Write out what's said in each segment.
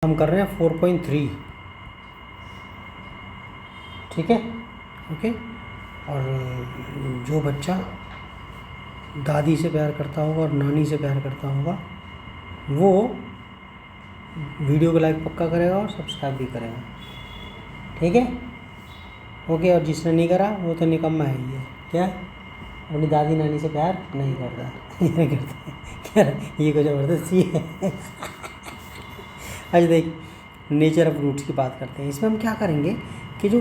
हम कर रहे हैं 4.3, ठीक है, ओके। और जो बच्चा दादी से प्यार करता होगा और नानी से प्यार करता होगा वो वीडियो को लाइक पक्का करेगा और सब्सक्राइब भी करेगा, ठीक है, ओके। और जिसने नहीं करा वो तो निकम्मा है ही है, क्या अपनी दादी नानी से प्यार नहीं करता ये नहीं करता क्या ये कुछ ज़बरदस्ती है अच्छा देख, नेचर ऑफ रूट्स की बात करते हैं। इसमें हम क्या करेंगे कि जो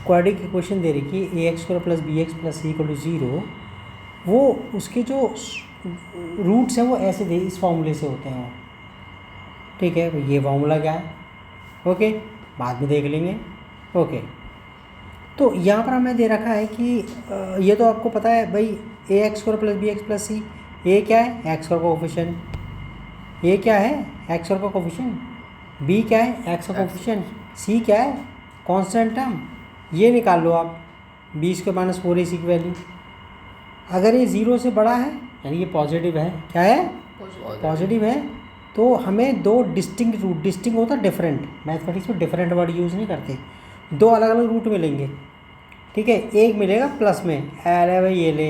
क्वाड्रेटिक इक्वेशन दे रखी है a x square plus b x plus c equal to 0, वो उसके जो रूट्स हैं वो ऐसे दे इस फॉर्मूले से होते हैं, ठीक है। ये फॉर्मूला क्या है, ओके, बाद में देख लेंगे, ओके। तो यहाँ पर हमें दे रखा है कि ये तो आपको पता है भाई, a x square plus b x plus c, a क्या है एक्स स्क्वायर का कोफिशिएंट, ए क्या है एक्स स्क्वायर का कोफिशिएंट, बी क्या है एक्स का कोफिशिएंट, सी क्या है कांस्टेंट टर्म। ये निकाल लो आप, बी स्क्वायर माइनस 4ac की वैल्यू। अगर ये 0 से बड़ा है यानी ये पॉजिटिव है, क्या है पॉजिटिव है, तो हमें दो डिस्टिंक्ट रूट, डिस्टिंक्ट होता है डिफरेंट, मैथमेटिक्स में डिफरेंट वर्ड यूज़ नहीं करते, दो अलग अलग रूट मिलेंगे, ठीक है। एक मिलेगा प्लस में, एल है भाई ये ले,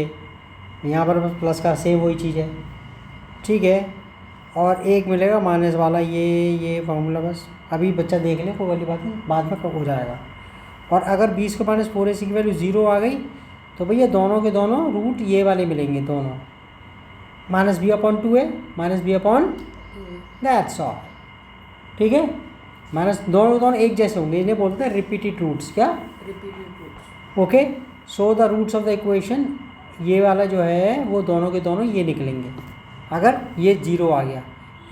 यहाँ पर प्लस का सेम वही चीज़ है, ठीक है। और एक मिलेगा माइनस वाला, ये फार्मूला बस अभी बच्चा देख ले, कोई वाली बात नहीं, बाद में कब हो जाएगा। और अगर 20 को माइनस 4ac की वैल्यू 0 आ गई तो भैया दोनों के दोनों रूट ये वाले मिलेंगे, दोनों माइनस बी अपॉन 2 है minus B upon, that's all, ठीक है। माइनस दोनों एक जैसे होंगे, इन्हें बोलते हैं रिपीटेड रूट्स, क्या repeated roots, okay. So the roots of the equation, ये वाला जो है वो दोनों के दोनों ये निकलेंगे। अगर ये 0 आ गया,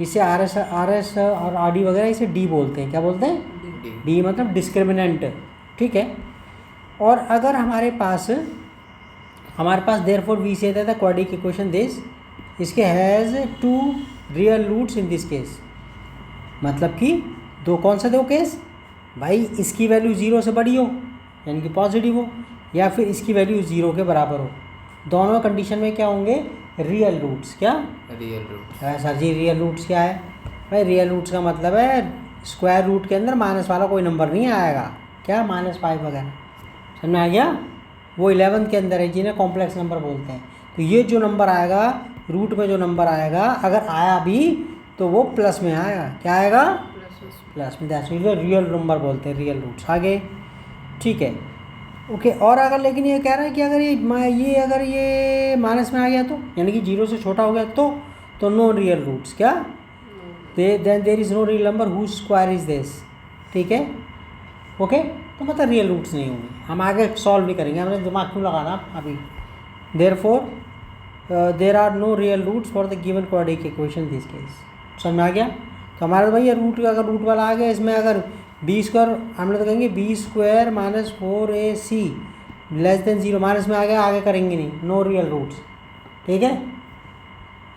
इसे आर एस और आर डी वगैरह इसे डी बोलते हैं, क्या बोलते हैं डी मतलब डिस्क्रिमिनेंट, ठीक है। और अगर हमारे पास देयरफॉर वी से था क्वाड्रेटिक इक्वेशन दिस, इसके has 2 real roots in this case, मतलब कि दो कौन सा दो केस भाई, इसकी वैल्यू 0 से बड़ी हो यानी कि पॉजिटिव हो, या फिर इसकी वैल्यू 0 के बराबर हो, दोनों कंडीशन में क्या होंगे रियल रूट्स, क्या रियल रूट्स। सर जी रियल रूट्स क्या है भाई, रियल रूट्स का मतलब है स्क्वायर रूट के अंदर माइनस वाला कोई नंबर नहीं आएगा, क्या -5 वगैरह, समझ में आ गया। वो 11th के अंदर है जिन्हें कॉम्प्लेक्स नंबर बोलते हैं। तो ये जो नंबर आएगा रूट में, जो नंबर आएगा अगर आया भी तो वो प्लस में आएगा, क्या आएगा प्लस में, दैट्स रियल नंबर बोलते हैं, रियल रूट्स आगे, ठीक है, ओके। और अगर लेकिन ये कह रहा है कि अगर ये माइनस में आ गया तो यानी कि 0 से छोटा हो गया तो नो रियल रूट्स, क्या then there is no real number whose square is this, ठीक है, ओके। तो मतलब रियल रूट्स नहीं होंगे, हम आगे सॉल्व भी करेंगे, हमने दिमाग क्यों लगाना अभी। Therefore there are no real roots for the given quadratic equation this case, समझ में आ गया। तो हमारा भाई ये रूट, अगर रूट वाला आ गया इसमें, अगर बी स्क्वायर हम लोग तो कहेंगे B square minus 4ac less than 0, minus में आ गया आगे करेंगे नहीं, नो रियल रूट्स, ठीक है।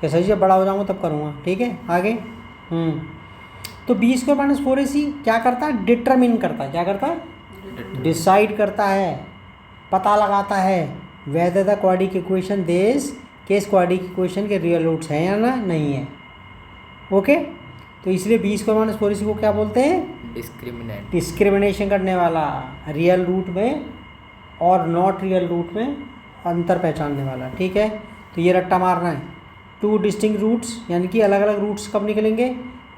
कैसा जब बड़ा हो जाऊँगा तब करूँगा, ठीक है आगे। तो बी स्क्वायर माइनस 4ac क्या करता है, डिटरमिन करता है, क्या करता है डिसाइड करता है, पता लगाता है whether the quadratic equation this case quadratic equation के रियल रूट्स हैं या ना नहीं है, ओके। तो इसलिए बी स्क्वायर माइनस 4ac को क्या बोलते हैं डिस्क्रिमिनेशन करने वाला, रियल रूट में और नॉट रियल रूट में अंतर पहचानने वाला, ठीक है। तो ये रट्टा मारना है, 2 डिस्टिंक्ट रूट्स यानी कि अलग अलग रूट्स कब निकलेंगे,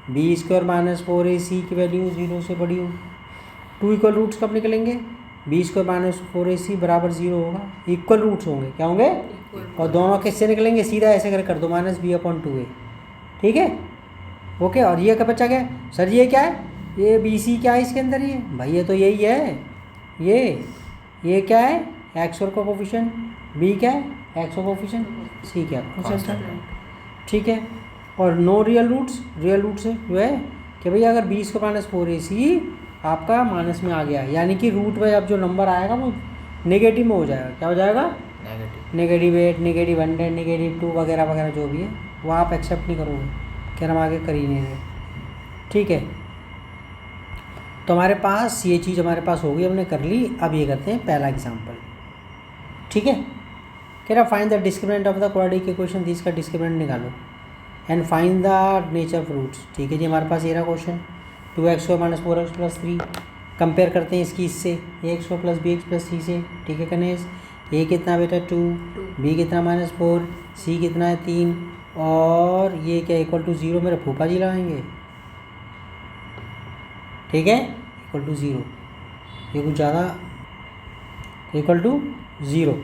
बी स्क्वायर माइनस 4ac की वैल्यू 0 से बड़ी हो। 2 इक्वल रूट्स कब निकलेंगे, बी स्क्वायर माइनस 4ac बराबर 0 होगा, इक्वल रूट्स होंगे, क्या होंगे और दोनों किससे निकलेंगे, सीधा ऐसे कर दो माइनस बी अपॉन 2a, ठीक है, ओके। और ये क्या बचा गया सर, ये क्या है, ये बी सी क्या है इसके अंदर, ये भाई ये तो यही है, ये क्या है एक्स और का कोफिशिएंट, बी क्या है एक्स और कोफिशिएंट, सी क्या है, ठीक है। और no real roots, real roots जो है कि भाई अगर 20 को माइनस 4ac आपका माइनस में आ गया यानी कि रूट में अब जो नंबर आएगा वो नेगेटिव में हो जाएगा, क्या हो जाएगा नेगेटिव 8 नेगेटिव 100 नेगेटिव 2 वगैरह वगैरह जो भी है वो आप एक्सेप्ट नहीं करोगे, क्या हम आगे कर ही नहीं रहे, ठीक है। तो हमारे पास ये चीज़ हमारे पास हो गई, हमने कर ली। अब ये करते हैं पहला एग्जांपल, ठीक है। कह रहा find the discriminant of the quadratic equation, this का डिस्क्रिमिनेंट निकालो and find the nature of roots, ठीक है जी। हमारे पास ये रहा question, 2x² minus 4x plus 3। Compare करते हैं इसकी इससे, ax² plus bx plus c से। ठीक है गणेश, a कितना बेटा 2, b कितना -4, c कितना है 3, और ये क्या इक्वल टू 0 मेरे फूफा जी लगाएंगे। ठीक है, इक्वल टू 0, ये कुछ ज़्यादा, इक्वल टू 0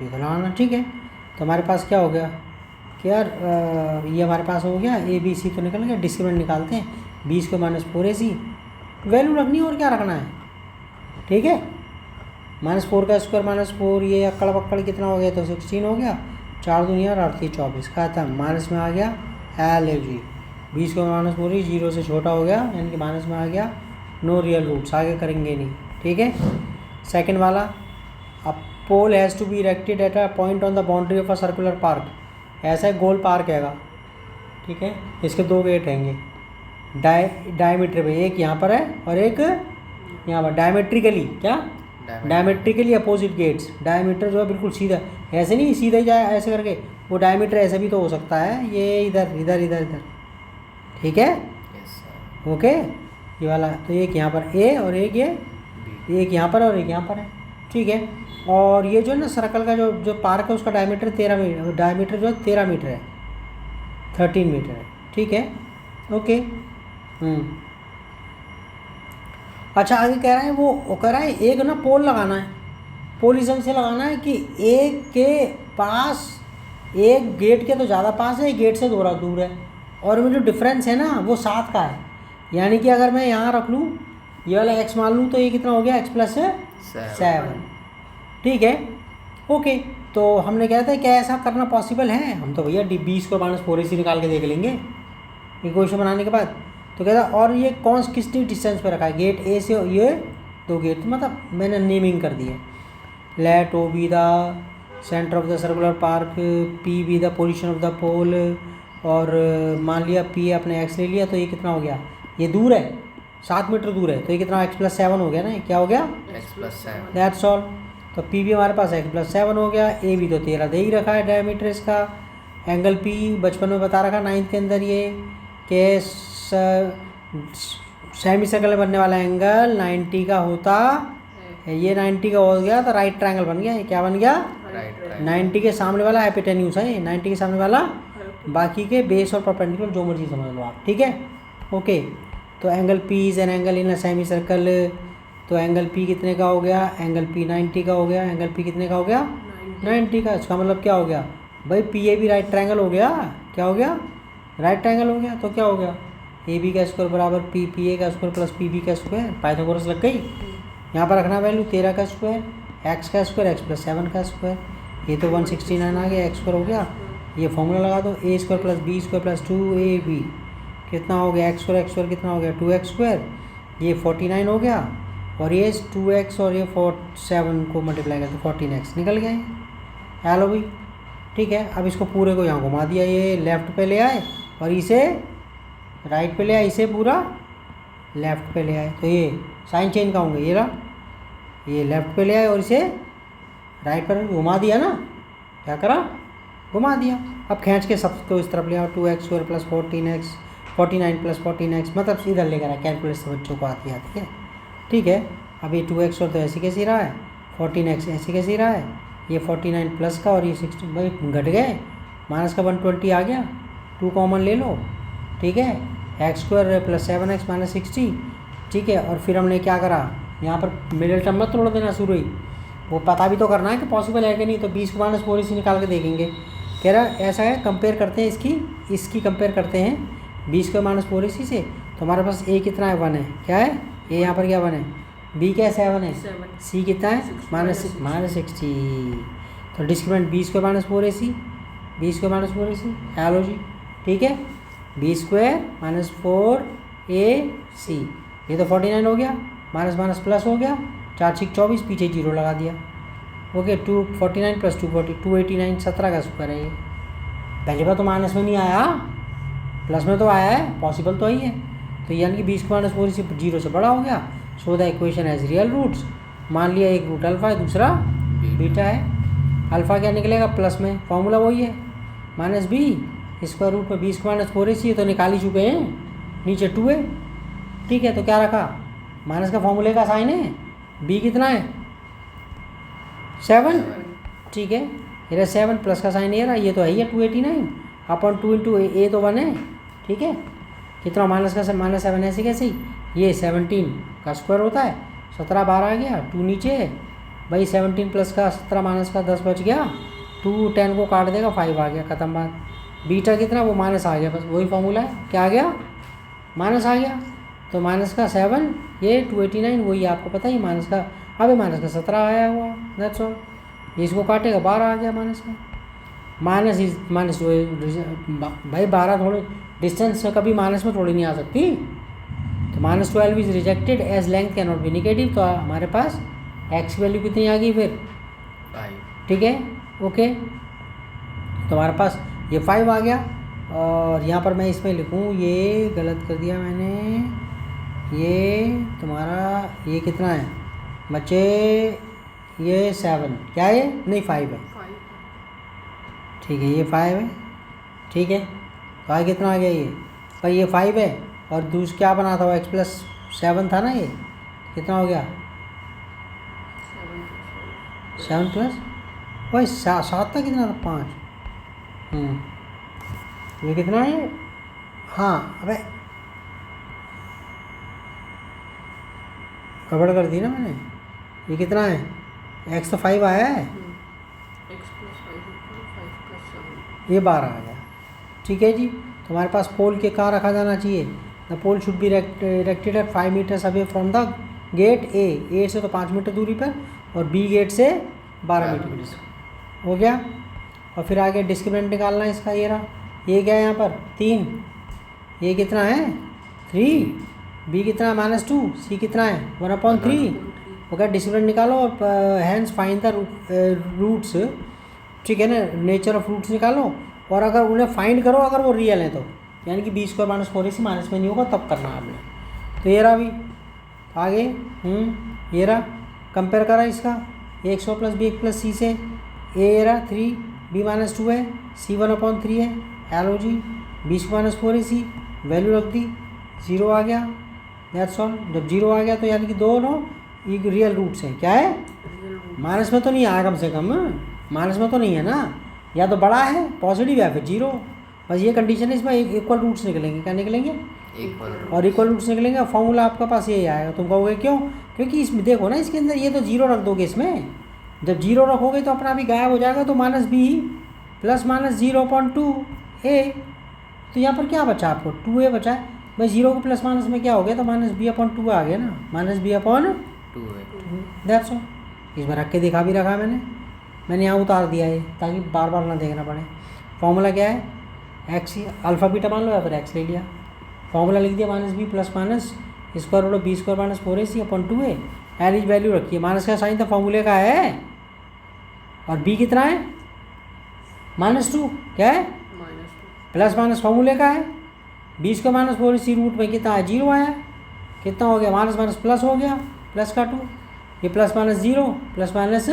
ये तो लगाना। ठीक है, तो हमारे पास क्या हो गया कि यार ये हमारे पास हो गया ए बी सी तो निकल गया। डिस्क्रिमिनेंट निकालते हैं, 20 को माइनस 4ac वैल्यू रखनी है और क्या रखना है। ठीक है, -4 का स्क्वायर -4, ये अक्कड़ बक्कड़ कितना हो गया तो 16 हो गया, 4 दूनी 8 3 24 का था। माइनस में आ गया एल ए जी, 20 को -4 0 से छोटा हो गया, यानी कि माइनस में आ गया। नो रियल रूट्स, आगे करेंगे नहीं। ठीक है, सेकंड वाला, a pole has to be erected at a point on the boundary of a circular park. ऐसा एक गोल पार्क हैगा। ठीक है, इसके 2 गेट रहेंगे डायमीटर पे, एक यहाँ पर है और एक यहाँ पर। डायमेट्रिकली क्या, डायमेट्रिकली अपोजिट गेट्स। डायमीटर जो है बिल्कुल सीधा, ऐसे नहीं सीधा ही जाए ऐसे करके, वो डायमीटर ऐसे भी तो हो सकता है, ये इधर इधर इधर इधर। ठीक है, ओके, ये वाला। तो एक यहाँ पर ए और एक ये, एक यहाँ पर और एक यहाँ पर है। ठीक है, और ये जो है ना सर्कल का जो पार्क है उसका डायमीटर 13 मीटर, डायमीटर जो है 13 मीटर है, 13 मीटर है। ठीक है, ओके। अच्छा, आगे कह रहा है वो कह रहा है एक ना पोल लगाना है, पोल इस ढंग से लगाना है कि एक के पास, एक गेट के तो ज़्यादा पास है, एक गेट से थोड़ा दूर है, और में जो डिफरेंस है ना वो 7 का है। यानी कि अगर मैं यहाँ रख लूँ ये वाला x मान लूँ तो ये कितना हो गया x प्लस 7। ठीक है, ओके। तो हमने कहा था क्या ऐसा करना पॉसिबल है, हम तो भैया 20 को -4ac निकाल के देख लेंगे इक्वेशन बनाने के बाद। तो कहता और ये कौन किस डिस्टेंस पे रखा है, गेट ए से ये 2 गेट, मतलब मैंने नेमिंग कर दी है। Let O be the centre of the circular park, P be the position of the pole, और मान लिया पी अपने एक्स ले लिया, तो ये कितना हो गया, ये दूर है 7 मीटर दूर है, तो ये कितना x प्लस 7 हो गया ना, क्या हो गया x प्लस 7। That's all. तो पी भी हमारे पास x प्लस 7 हो गया। ए भी तो 13 दे ही रखा है डायमीटर इसका। एंगल पी बचपन में बता रखा 9th के अंदर, ये कि सेमी सर्कल में बनने वाला एंगल 90 का होता है। ये 90 का हो गया तो राइट ट्रायंगल बन गया। ये क्या बन गया, 90 के सामने वाला हाइपोटेन्यूज है, 90 के सामने वाला, बाकी के बेस और परपेंडिकुलर जो मर्जी समझ लो आप। ठीक है, ओके। तो angle P is an angle in a semi circle, तो एंगल पी कितने का हो गया, एंगल पी 90 का हो गया। एंगल पी कितने का हो गया, 90 का। इसका मतलब क्या हो गया भाई, पी ए भी राइट ट्रायंगल हो गया। क्या हो गया, राइट ट्रायंगल हो गया। तो क्या हो गया, ए बी का स्क्वायर बराबर पी पी ए का स्क्वायर प्लस पी बी का स्क्वायर। पाइथागोरस लग गई। यहाँ पर रखना वैल्यू 13 का स्क्वायर, एक्स का स्क्वायर, एक्स प्लस 7 का स्क्वायर। ये तो 169 आ गया, एक्स स्क्वायर हो गया। ये फॉर्मूला लगा दो, a square plus b square plus 2ab कितना हो गया, एक्स स्क्वायर कितना हो गया 2x स्क्वायर, ये 49 हो गया। और ये 2x और ये 7 को मल्टीप्लाई करते 14x निकल गया ये। हेलो भाई, ठीक है। अब इसको पूरे को यहाँ घुमा दिया, ये लेफ़्ट पे ले आए और इसे राइट पे ले आए, इसे पूरा लेफ़्ट पे ले आए। तो ये साइन चेंज का होंगे, ये रहा, ये लेफ़्ट पे ले आए और इसे राइट पर घुमा दिया ना। क्या करा, घुमा दिया। अब खींच के सबको इस तरफ ले आओ, 2x square plus 14x, 49 plus 14x, मतलब इधर लेकर आए। कैलकुलेशन बच्चों को आती है। ठीक है, अब ये 2x और तो ऐसी कैसी रहा है, 14x ऐसी कैसी रहा है, ये 49 प्लस का और ये 16 भाई घट गए, माइनस का 120 आ गया, 2 कॉमन ले लो। ठीक है, x square plus 7x minus 60। ठीक है, और फिर हमने क्या करा, यहाँ पर मिडिल टर्म मत तोड़ देना शुरू ही, वो पता भी तो करना है कि पॉसिबल है कि नहीं। तो 20 को माइनस 4 इसी निकाल के देखेंगे। कह रहा ऐसा है, कंपेयर करते हैं इसकी कंपेयर करते हैं 20 को माइनस 4 इसी से। तो हमारे पास ए कितना है, 1 है। क्या है, ए यहाँ पर क्या 1 है, बी क्या है 7 है, सी कितना है माइनस 60। तो डिस्क्रिमिनेंट 20 को माइनस 4 AC, 20 को माइनस 4 AC। हेलो जी, ठीक है, बी स्क्वायर माइनस 4AC, ये तो 49 हो गया, माइनस माइनस प्लस हो गया, 4 6 24, पीछे 0 लगा दिया। ओके, 249 प्लस 240, 289, 17 का स्क्वायर है ये। पहली बार तो माइनस में नहीं आया, प्लस में तो आया है, पॉसिबल तो ही है। तो यानी कि 20 को माइनस 4 इसी 0 से बड़ा हो गया। So the equation has real roots. मान लिया एक रूट अल्फा है, दूसरा बीटा है। अल्फा क्या निकलेगा, प्लस में फॉर्मूला वही है, माइनस बी स्क्वायर रूट में 20 को माइनस 4 AC है, तो निकाल ही चुके हैं, नीचे 2 है। ठीक है, तो क्या रखा, माइनस का फॉर्मूले का साइन है, बी कितना है 7, ठीक है, ये 7 प्लस का साइन ये रहा, ये तो है ही है 289 अपॉन 2 इंटू ए तो 1 है, ठीक है, कितना माइनस का -7 ऐसे कैसे ही, ये 17 का स्क्वायर होता है, 17 बाहर आ गया, 2 नीचे है भाई, 17 प्लस का 17 माइनस का 10 बच गया, 2 10 को काट देगा 5 आ गया, ख़त्म बात। बीटा कितना, वो माइनस आ गया, बस वही फॉर्मूला है, क्या आ गया, माइनस आ गया, तो माइनस का 7 ये 289 वही आपको पता ही, माइनस का अबे माइनस का 17 आया हुआ, दैट्स ऑल, इसको काटेगा 12 आ गया माइनस का, माइनस इज माइनस भाई 12 थोड़े डिस्टेंस कभी माइनस में थोड़ी नहीं आ सकती, तो -12 is rejected as length can not be negative, तो हमारे पास एक्स की वैल्यू कितनी आ गई फिर 5, ठीक है, ओके, तो हमारे पास ये 5 आ गया, और यहाँ पर मैं इसमें लिखूँ, ये गलत कर दिया मैंने, ये तुम्हारा ये कितना है बच्चे, ये 7 क्या है, नहीं 5 है, ठीक है, ये 5 है, ठीक है, तो आगे कितना आ गया ये भाई, ये 5 है, और दूसरा क्या बना था वो x+7 था ना, ये कितना हो गया 7 प्लस वही 7 था, कितना था 5, ये कितना है, हाँ अबे गड़बड़ कर दी ना मैंने, ये कितना है, x तो 5 आया है, ये 12 आ गया, ठीक है जी, तो हमारे पास पोल के कहाँ रखा जाना चाहिए, the pole should be erected at 5 metres away from the gate A से तो 5 मीटर दूरी पर, और बी गेट से 12 मीटर हो गया, और फिर आगे डिस्क्रिमिनेंट निकालना है इसका, ये रहा, ये क्या है यहाँ पर 3, ये कितना है 3, बी कितना है -2, सी कितना है 1/3, ओके, डिस्क्रिमिनेंट निकालो, और हैंस फाइंड द रूट्स, ठीक है ना, नेचर ऑफ रूट्स निकालो, और अगर उन्हें फाइंड करो अगर वो रियल है तो, यानी कि b² - 4ac माइनस में नहीं होगा तब करना आपने, तो ये रहा अभी आगे, ये रहा, कंपेयर करा इसका, a x plus b plus c से, a ये रहा 3, b -2 है, c 1/3 है, हेलो जी, b² - 4ac वैल्यू रख दी, 0 आ गया, दैट्स ऑल, जब 0 आ गया तो यानी कि दोनों रियल रूट्स हैं, क्या है, माइनस में तो नहीं आया, कम से कम माइनस में तो नहीं है ना, या तो बड़ा है पॉजिटिव या फिर 0, बस ये कंडीशन है, इसमें इक्वल रूट्स निकलेंगे, क्या निकलेंगे, और इक्वल रूट्स निकलेंगे, फॉर्मूला आपका पास यही आएगा, तुम कहोगे क्यों, क्योंकि इसमें देखो ना, इसके अंदर ये तो 0 रख दोगे, इसमें जब 0 रखोगे तो अपना भी गायब हो जाएगा, तो -b प्लस -0/2a, तो यहाँ पर क्या बचा आपको 2a बचा है भाई, 0 के प्लस माइनस में क्या हो गया, तो -b/2 आ गया ना, -b/2 दैट्स ऑल, इसमें रख के दिखा भी रखा मैंने यहाँ उतार दिया है ताकि बार बार ना देखना पड़े, फॉर्मूला क्या है, एक्स अल्फ़ा बीटा मान लो या फिर एक्स ले लिया, फॉर्मूला लिख दिया -b plus minus square root b² - 4ac/2a, average value रखी है, माइनस का साइन तो फॉर्मूले का है, और b कितना है -2, क्या है प्लस माइनस फॉर्मूले का है, b² - 4ac रूट में कितना है 0 आया, कितना हो गया माइनस प्लस हो गया, प्लस का 2, ये प्लस माइनस 0 प्लस माइनस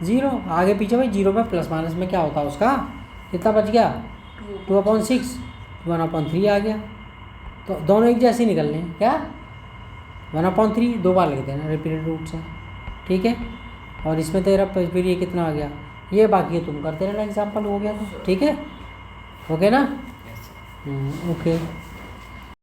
0, आगे पीछे भाई 0 में प्लस माइनस में क्या होता है उसका, कितना बच गया 2/6, 1/3 आ गया, तो दोनों एक जैसे निकल रहे हैं, क्या 1/3 दो बार लिख देना, रिपीटेड रूट्स है, ठीक है, और इसमें तेरा फिर ये कितना आ गया, ये बाकी तुम करते रहना, एग्जाम्पल हो गया तो, ठीक है, ओके ना, ओके।